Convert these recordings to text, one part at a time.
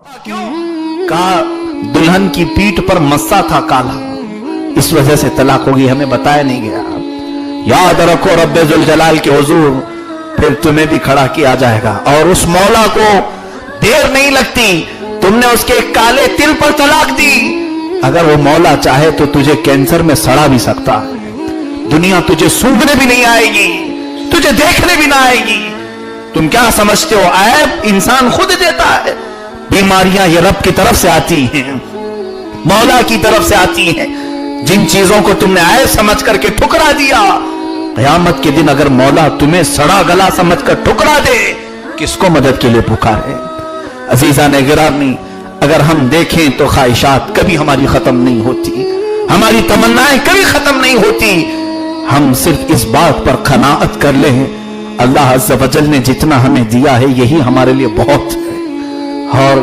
कहा दुल्हन की पीठ पर मस्सा था काला, इस वजह से तलाक होगी, हमें बताया नहीं गया। याद रखो रब्बे जुल जलाल के हुजूर फिर तुम्हें भी खड़ा किया जाएगा, और उस मौला को देर नहीं लगती, तुमने उसके काले तिल पर तलाक दी, अगर वो मौला चाहे तो तुझे कैंसर में सड़ा भी सकता है, दुनिया तुझे सूंघने भी नहीं आएगी, तुझे देखने भी ना आएगी। तुम क्या समझते हो ऐब इंसान खुद देता है? बीमारियां ये रब की तरफ से आती हैं, मौला की तरफ से आती हैं। जिन चीजों को तुमने ऐब समझ करके ठुकरा दिया, क़यामत के दिन अगर मौला तुम्हें सड़ा गला समझकर ठुकरा दे, किसको मदद के लिए पुकारे? अजीजा ने गिरामी, अगर हम देखें तो ख्वाहिशात कभी हमारी खत्म नहीं होती, हमारी तमन्नाएं कभी खत्म नहीं होती। हम सिर्फ इस बात पर कनाअत कर लें, अल्लाह अज़्ज़ व जल ने जितना हमें दिया है यही हमारे लिए बहुत है। और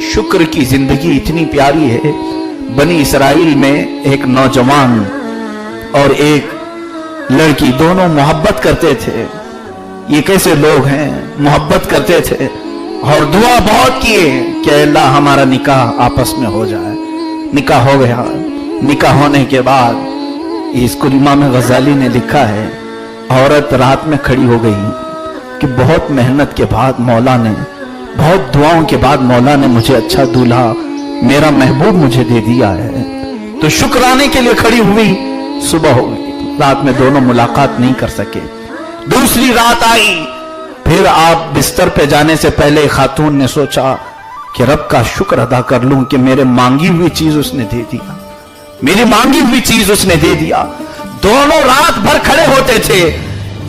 शुक्र की जिंदगी इतनी प्यारी है। बनी इसराइल में एक नौजवान और एक लड़की दोनों मोहब्बत करते थे। ये कैसे लोग हैं, मोहब्बत करते थे और दुआ बहुत किए कि अल्लाह हमारा निकाह आपस में हो जाए। निकाह हो गया। निकाह होने के बाद इसको इमाम गजाली ने लिखा है, औरत रात में खड़ी हो गई कि बहुत मेहनत के बाद मौला ने, बहुत दुआओं के बाद मौला ने मुझे अच्छा दूल्हा, मेरा महबूब मुझे दे दिया है। तो शुक्राने के लिए खड़ी हुई, सुबह हो गई, रात में दोनों मुलाकात नहीं कर सके। दूसरी रात आई, फिर आप बिस्तर पे जाने से पहले खातून ने सोचा कि रब का शुक्र अदा कर लूं कि मेरे मांगी हुई चीज उसने दे दिया, मेरी मांगी हुई चीज उसने दे दिया। दोनों रात भर खड़े होते थे।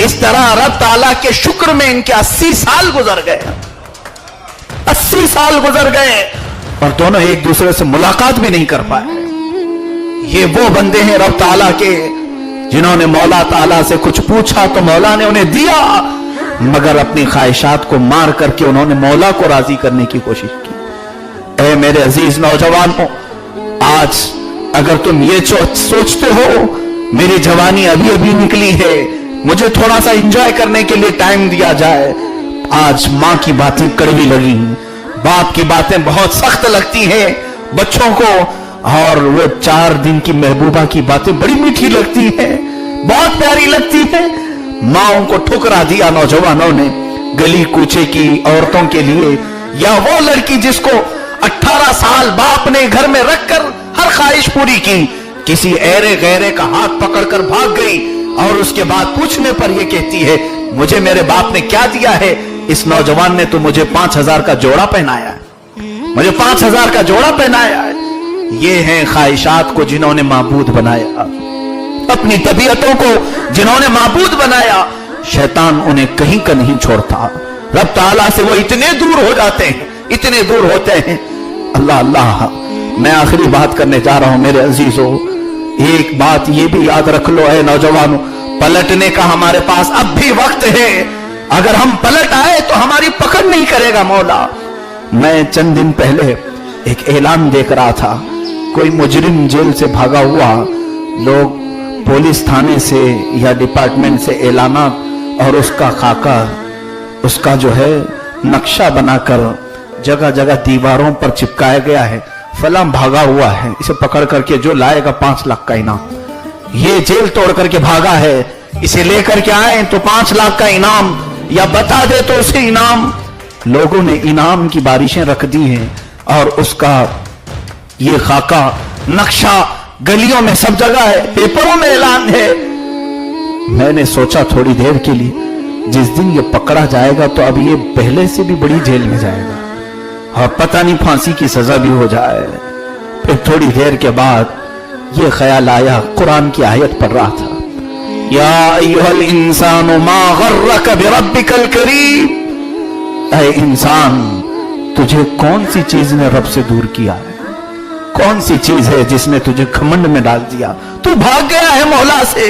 इस तरह रब ताला के शुक्र में इनके 80 साल गुजर गए, 80 साल गुजर गए और दोनों एक दूसरे से मुलाकात भी नहीं कर पाए। ये वो बंदे हैं रब ताला के जिन्होंने मौला ताला से कुछ पूछा तो मौला ने उन्हें दिया, मगर अपनी ख्वाहिशात को मार करके उन्होंने मौला को राजी करने की कोशिश की। ऐ मेरे अजीज नौजवानों, आज अगर तुम ये सोचते हो मेरी जवानी अभी अभी निकली है, मुझे थोड़ा सा एंजॉय करने के लिए टाइम दिया जाए, आज माँ की बातें कड़वी लगी, बाप की बातें बहुत सख्त लगती हैं बच्चों को, और वो 4 दिन की महबूबा की बातें बड़ी मीठी लगती हैं, बहुत प्यारी लगती हैं। माओं को ठुकरा दिया नौजवानों ने गली कूचे की औरतों के लिए, या वो लड़की जिसको 18 साल बाप ने घर में रखकर हर ख्वाहिश पूरी की, किसी ऐरे गैरे का हाथ पकड़कर भाग गई और उसके बाद पूछने पर यह कहती है मुझे मेरे बाप ने क्या दिया है? इस नौजवान ने तो मुझे 5000 का जोड़ा पहनाया है, मुझे 5000 का जोड़ा पहनाया है। ये हैं ख्वाहिशात को जिन्होंने माबूद बनाया, अपनी तबीयतों को जिन्होंने माबूद बनाया, शैतान उन्हें कहीं का नहीं छोड़ता। रब ताला से वो इतने दूर हो जाते हैं, इतने दूर होते हैं। अल्लाह अल्लाह, मैं आखिरी बात करने जा रहा हूं मेरे अजीजों, एक बात ये भी याद रख लो है नौजवानों, पलटने का हमारे पास अब भी वक्त है। अगर हम पलट आए तो हमारी पकड़ नहीं करेगा मौला। मैं चंद दिन पहले एक ऐलान देख रहा था, कोई मुजरिम जेल से भागा हुआ, लोग पुलिस थाने से या डिपार्टमेंट से ऐलानात और उसका खाका, उसका जो है नक्शा बनाकर जगह जगह दीवारों पर चिपकाया गया है, फला भागा हुआ है, इसे पकड़ करके जो लाएगा 5 लाख का इनाम। ये जेल तोड़ करके भागा है, इसे लेकर के आए तो 5 लाख का इनाम, या बता दे तो उसे इनाम। लोगों ने इनाम की बारिशें रख दी हैं और उसका ये खाका नक्शा गलियों में सब जगह है, पेपरों में ऐलान है। मैंने सोचा थोड़ी देर के लिए, जिस दिन ये पकड़ा जाएगा तो अब ये पहले से भी बड़ी जेल में जाएगा और पता नहीं फांसी की सजा भी हो जाए। फिर थोड़ी देर के बाद ये ख्याल आया, कुरान की आयत पढ़ रहा था, या अय्युहल इंसानु मा गर्रक बिरब्बिकल करीम, ऐ इंसान तुझे कौन सी चीज ने रब से दूर किया है? कौन सी चीज है जिसने तुझे घमंड में डाल दिया? तू भाग गया है मौला से।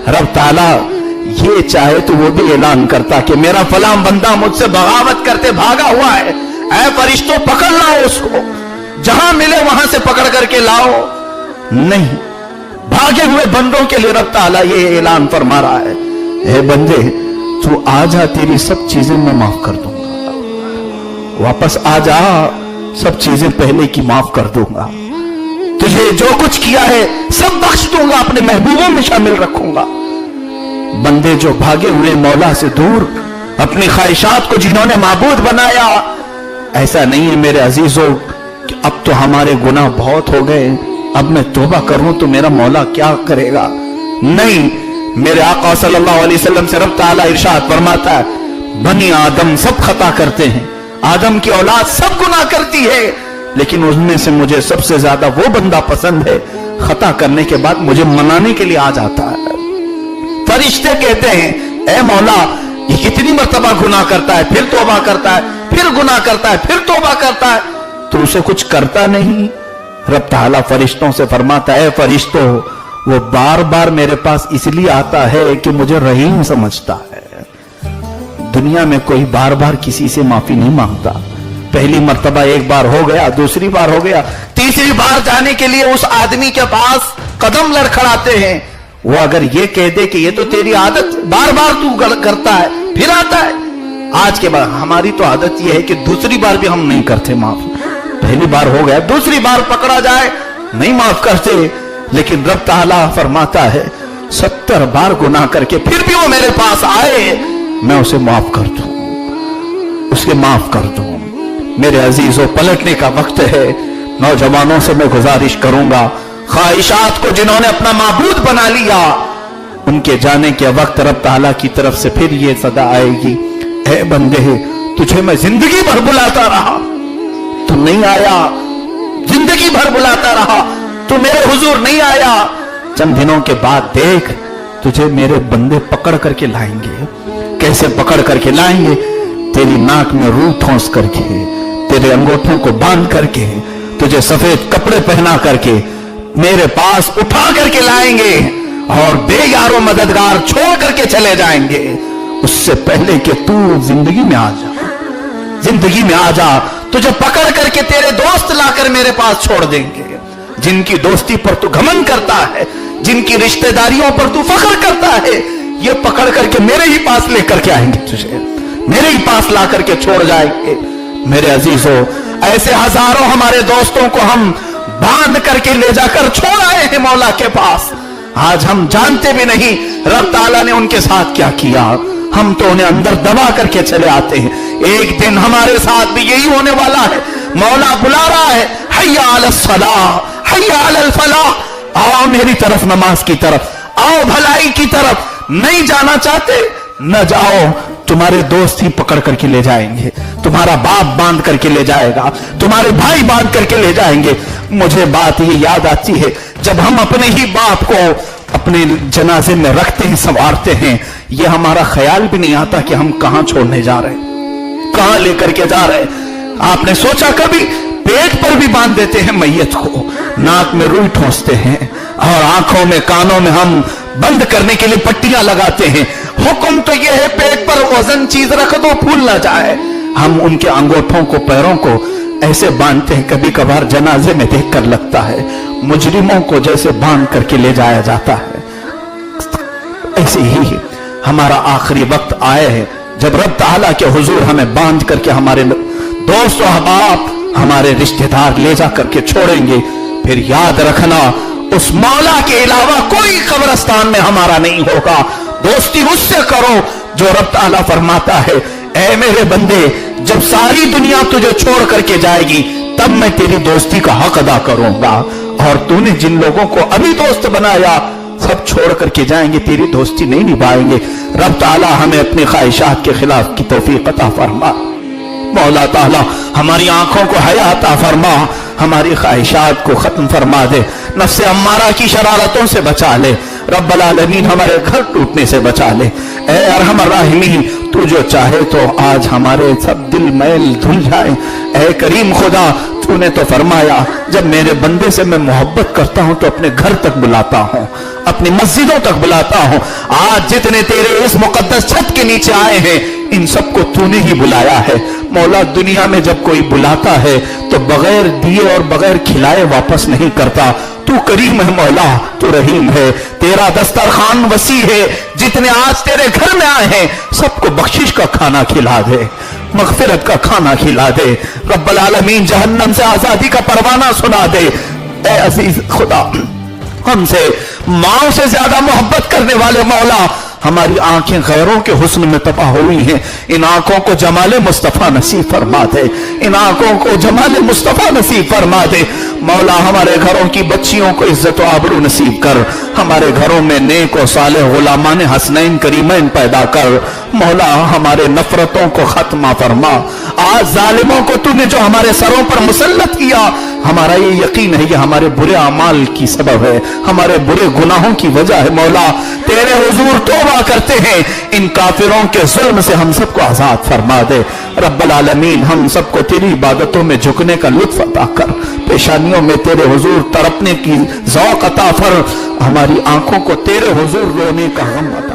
रब ताला ये चाहे तो वो भी ऐलान करता कि मेरा फलां बंदा मुझसे बगावत करते भागा हुआ है, ऐ फरिश्तों पकड़ लाओ उसको, जहां मिले वहां से पकड़ करके लाओ। नहीं, भागे हुए बंदों के लिए रब ताला ये ऐलान फरमा रहा है, हे बंदे तू आ जा, तेरी सब चीजें मैं माफ कर दूंगा, वापस आ जा, सब चीजें पहले की माफ कर दूंगा, तुझे जो कुछ किया है सब बख्श दूंगा, अपने महबूबों में शामिल रखूंगा। बंदे जो भागे हुए मौला से दूर, अपनी ख्वाहिशात को जिन्होंने माबूद बनाया, ऐसा नहीं है मेरे अजीजों कि अब तो हमारे गुनाह बहुत हो गए, अब मैं तौबा करूं तो मेरा मौला क्या करेगा। नहीं, मेरे आका सल्लल्लाहु अलैहि वसल्लम से रब ताला इरशाद फरमाता है, बनी आदम सब खता करते हैं, आदम की औलाद सब गुनाह करती है, लेकिन उनमें से मुझे सबसे ज्यादा वो बंदा पसंद है खता करने के बाद मुझे मनाने के लिए आ जाता है। फरिश्ते कहते हैं, ए मौला ये कितनी मर्तबा गुनाह करता है, फिर तौबा करता है, फिर गुनाह करता है, फिर तौबा करता है, तो उसे कुछ करता नहीं। रब ताला फरिश्तों से फरमाता है, फरिश्तों वो बार बार मेरे पास इसलिए आता है कि मुझे रहीम समझता है। दुनिया में कोई बार बार किसी से माफी नहीं मांगता। पहली मर्तबा एक बार हो गया, दूसरी बार हो गया, तीसरी बार जाने के लिए उस आदमी के पास कदम लड़खड़ाते हैं। वो अगर ये कह दे कि ये तो तेरी आदत, बार बार तू करता है, फिर आता है। आज के बाद हमारी तो आदत ये है कि दूसरी बार भी हम नहीं करते माफ। पहली बार हो गया, दूसरी बार पकड़ा जाए नहीं माफ करते। लेकिन रब ताला फरमाता है 70 बार गुनाह करके फिर भी वो मेरे पास आए, मैं उसे माफ कर दूं, उसे माफ कर दूं। मेरे अजीजों, पलटने का वक्त है। नौजवानों से मैं गुजारिश करूंगा, ख्वाहिशात को जिन्होंने अपना माबूद बना लिया, उनके जाने के वक्त रब ताला की तरफ से फिर ये सदा आएगी, ऐ बंदे तुझे मैं जिंदगी भर बुलाता रहा, तू नहीं आया, जिंदगी भर बुलाता रहा, तू मेरे हुजूर नहीं आया। चंद दिनों के बाद देख, तुझे मेरे बंदे पकड़ करके लाएंगे। कैसे पकड़ करके लाएंगे? तेरी नाक में रूह ठोंस करके, तेरे अंगूठों को बांध करके, तुझे सफेद कपड़े पहना करके मेरे पास उठा करके लाएंगे और बेयारो मददगार छोड़ करके चले जाएंगे। उससे पहले कि तू जिंदगी में आ जा, जिंदगी में आ जा, तुझे पकड़ करके तेरे दोस्त लाकर मेरे पास छोड़ देंगे। जिनकी दोस्ती पर तू घमंड करता है, जिनकी रिश्तेदारियों पर तू फख्र करता है, ये पकड़ करके मेरे ही पास लेकर के आएंगे, तुझे मेरे ही पास ला करके छोड़ जाएंगे। मेरे अजीजों, ऐसे हजारों हमारे दोस्तों को हम बांध करके ले जाकर छोड़ आए हैं मौला के पास। आज हम जानते भी नहीं रब ताला ने उनके साथ क्या किया। हम तो उन्हें अंदर दबा करके चले आते हैं। एक दिन हमारे साथ भी यही होने वाला है। मौला बुला रहा है, हय्या अलस सलाह, हय्या अलल फलाह, आओ मेरी तरफ, नमाज की तरफ आओ, भलाई की तरफ। नहीं जाना चाहते न जाओ, तुम्हारे दोस्त ही पकड़ करके ले जाएंगे, तुम्हारा बाप बांध करके ले जाएगा, तुम्हारे भाई बांध करके ले जाएंगे। मुझे बात ये याद आती है, जब हम अपने ही बाप को अपने जनाजे में रखते हैं, संवारते हैं, ये हमारा ख्याल भी नहीं आता कि हम कहां छोड़ने जा रहे हैं, कहां लेकर के जा रहे हैं। आपने सोचा कभी? पेट पर भी बांध देते हैं मैयत को, नाक में रुई ठोंसते हैं और आंखों में कानों में हम बंद करने के लिए पट्टियां लगाते हैं। हुक्म तो यह है पेट पर वजन चीज रख दो, फूल ना जाए। हम उनके अंगूठों को, पैरों को ऐसे बांधते हैं, कभी कभार जनाजे में देखकर लगता है मुजरिमों को जैसे बांध करके ले जाया जाता है। ऐसे ही हमारा आखिरी वक्त आया है जब रब ताला के हुजूर हमें बांध करके हमारे दोस्त अहबाब, हमारे रिश्तेदार ले जा करके छोड़ेंगे। फिर याद रखना, उस मौला के अलावा कोई कब्रिस्तान में हमारा नहीं होगा। दोस्ती उससे करो जो रब ताला फरमाता है, ऐ मेरे बंदे, जब सारी दुनिया तुझे छोड़ करके जाएगी तब मैं तेरी दोस्ती का हक अदा करूंगा। और तूने जिन लोगों को अभी दोस्त बनाया सब छोड़ करके जाएंगे, तेरी दोस्ती नहीं निभाएंगे। रब ताला हमें अपनी ख्वाहिशात के खिलाफ की तौफीक अता फरमा। मौला ताला हमारी आंखों को हया अता फरमा, हमारी ख्वाहिशात को खत्म फरमा दे, नफ्से अम्मारा की शरारतों से बचा ले। रब्बुल आलमीन हमारे घर टूटने से बचा ले। ऐ अरहमर राहिमीन, तू जो चाहे तो आज हमारे सब दिल मैल धुल जाए। ऐ करीम खुदा, तूने तो फरमाया जब मेरे बंदे से मैं मोहब्बत करता हूं तो अपने घर तक बुलाता हूं, अपनी मस्जिदों तक बुलाता हूं। आज जितने तेरे इस मुकद्दस छत के नीचे आए हैं, इन सबको तूने ही बुलाया है। मौला, दुनिया में जब कोई बुलाता है तो बगैर दिए और बगैर खिलाए वापस नहीं करता। तू करीम है मौला, तू रहीम है, तेरा दस्तरखान वसी है। जितने आज तेरे घर में आए हैं सबको बख्शिश का खाना खिला दे। मगफिरत का खाना खिला दे। रब्बुल आलमीन जहन्नम से आजादी का परवाना सुना दे। ए अजीज खुदा, हमसे माओ से ज्यादा मोहब्बत करने वाले मौला, हमारी आंखें गैरों के हुस्न में तबाह हुई हैं, इन आंखों को जमाले मुस्तफा नसीब फरमा दे, इन आंखों को जमाले मुस्तफा नसीब फरमा दे। मौला हमारे घरों की बच्चियों को इज्जत व आबरू नसीब कर, हमारे घरों में नेक और सालेह गुलामान हसनैन करीमैन पैदा कर। मौला हमारे नफरतों को खत्मा फरमा। आज जालिमों को तूने जो हमारे सरों पर मुसल्लत किया, हमारा ये यकीन है ये हमारे बुरे अमाल की सबब है, हमारे बुरे गुनाहों की वजह है। मौला तेरे हुजूर तौबा करते हैं, इन काफिरों के जुल्म से हम सबको आजाद फरमा दे। रब्बुल आलमीन हम सबको तेरी इबादतों में झुकने का लुत्फ अता कर, पेशानियों में तेरे हुजूर तड़पने की ज़ौक़ अता फर, हमारी आंखों को तेरे हुजूर रोने का गम अता